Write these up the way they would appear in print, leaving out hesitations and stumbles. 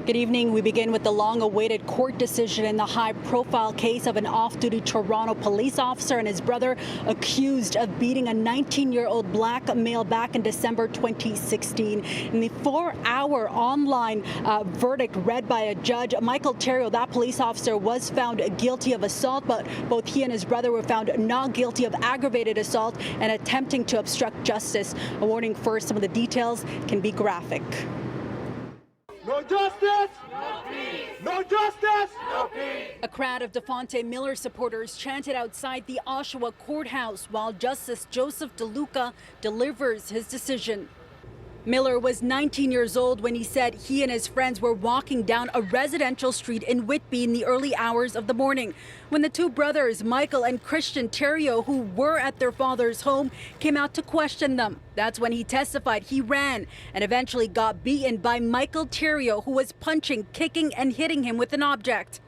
Good evening. We begin with the long-awaited court decision in the high-profile case of an off-duty Toronto police officer and his brother accused of beating a 19-year-old black male back in December 2016. In the 4-hour online verdict read by a judge, Michael Theriault, that police officer, was found guilty of assault, but both he and his brother were found not guilty of aggravated assault and attempting to obstruct justice. A warning first, some of the details can be graphic. No justice! No peace! No justice! No peace! A crowd of Dafonte Miller supporters chanted outside the Oshawa courthouse while Justice Joseph DeLuca delivers his decision. Miller was 19 years old when he said he and his friends were walking down a residential street in Whitby in the early hours of the morning when the two brothers, Michael and Christian Theriault, who were at their father's home, came out to question them. That's when he testified he ran and eventually got beaten by Michael Theriault, who was punching, kicking and hitting him with an object.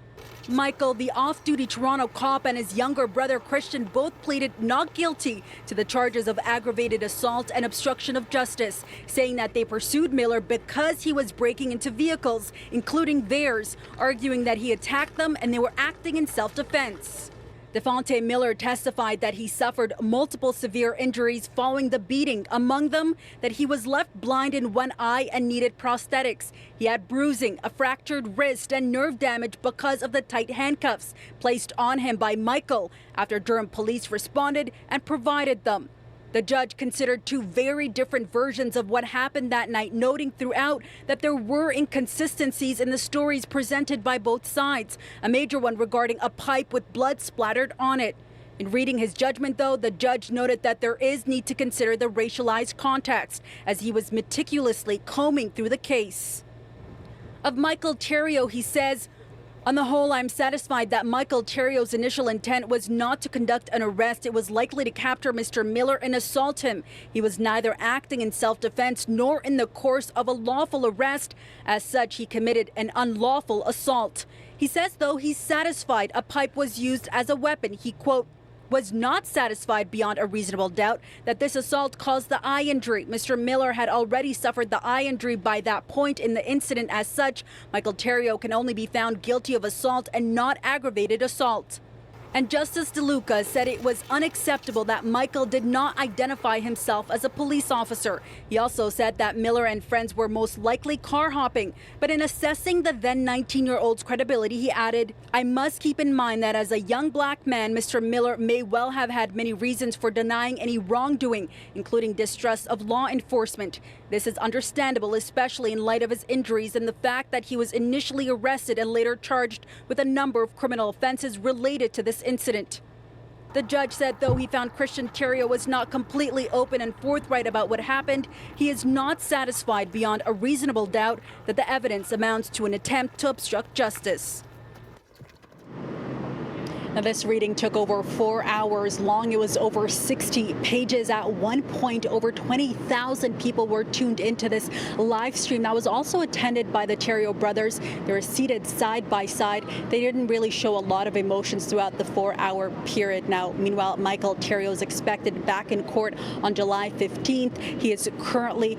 Michael, the off-duty Toronto cop, and his younger brother Christian both pleaded not guilty to the charges of aggravated assault and obstruction of justice, saying that they pursued Miller because he was breaking into vehicles, including theirs, arguing that he attacked them and they were acting in self-defense. Dafonte Miller testified that he suffered multiple severe injuries following the beating, among them that he was left blind in one eye and needed prosthetics. He had bruising, a fractured wrist, and nerve damage because of the tight handcuffs placed on him by Michael after Durham police responded and provided them. The judge considered two very different versions of what happened that night, noting throughout that there were inconsistencies in the stories presented by both sides, a major one regarding a pipe with blood splattered on it. In reading his judgment, though, the judge noted that there is need to consider the racialized context as he was meticulously combing through the case. Of Michael Theriault, he says, "On the whole, I'm satisfied that Michael Theriault's initial intent was not to conduct an arrest. It was likely to capture Mr. Miller and assault him. He was neither acting in self-defense nor in the course of a lawful arrest. As such, he committed an unlawful assault." He says, though, he's satisfied a pipe was used as a weapon. He, quote, was not satisfied beyond a reasonable doubt that this assault caused the eye injury. Mr. Miller had already suffered the eye injury by that point in the incident. As such, Michael Theriault can only be found guilty of assault and not aggravated assault. And Justice DeLuca said it was unacceptable that Michael did not identify himself as a police officer. He also said that Miller and friends were most likely car hopping. But in assessing the then 19-year-old's credibility, he added, "I must keep in mind that as a young black man, Mr. Miller may well have had many reasons for denying any wrongdoing, including distrust of law enforcement. This is understandable, especially in light of his injuries and the fact that he was initially arrested and later charged with a number of criminal offenses related to this incident." The judge said though he found Christian Theriault was not completely open and forthright about what happened, he is not satisfied beyond a reasonable doubt that the evidence amounts to an attempt to obstruct justice. Now, this reading took over 4 hours long. It was over 60 pages. At one point, over 20,000 people were tuned into this live stream. That was also attended by the Theriault brothers. They were seated side by side. They didn't really show a lot of emotions throughout the 4-hour period. Now, meanwhile, Michael Theriault is expected back in court on July 15th. He is currently,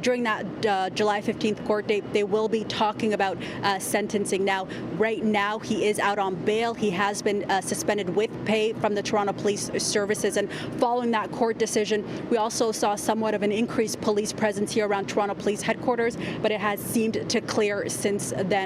during that July 15th court date, they will be talking about sentencing. Now, right now, he is out on bail. He has been suspended with pay from the Toronto Police Services. And following that court decision, we also saw somewhat of an increased police presence here around Toronto Police headquarters, but it has seemed to clear since then.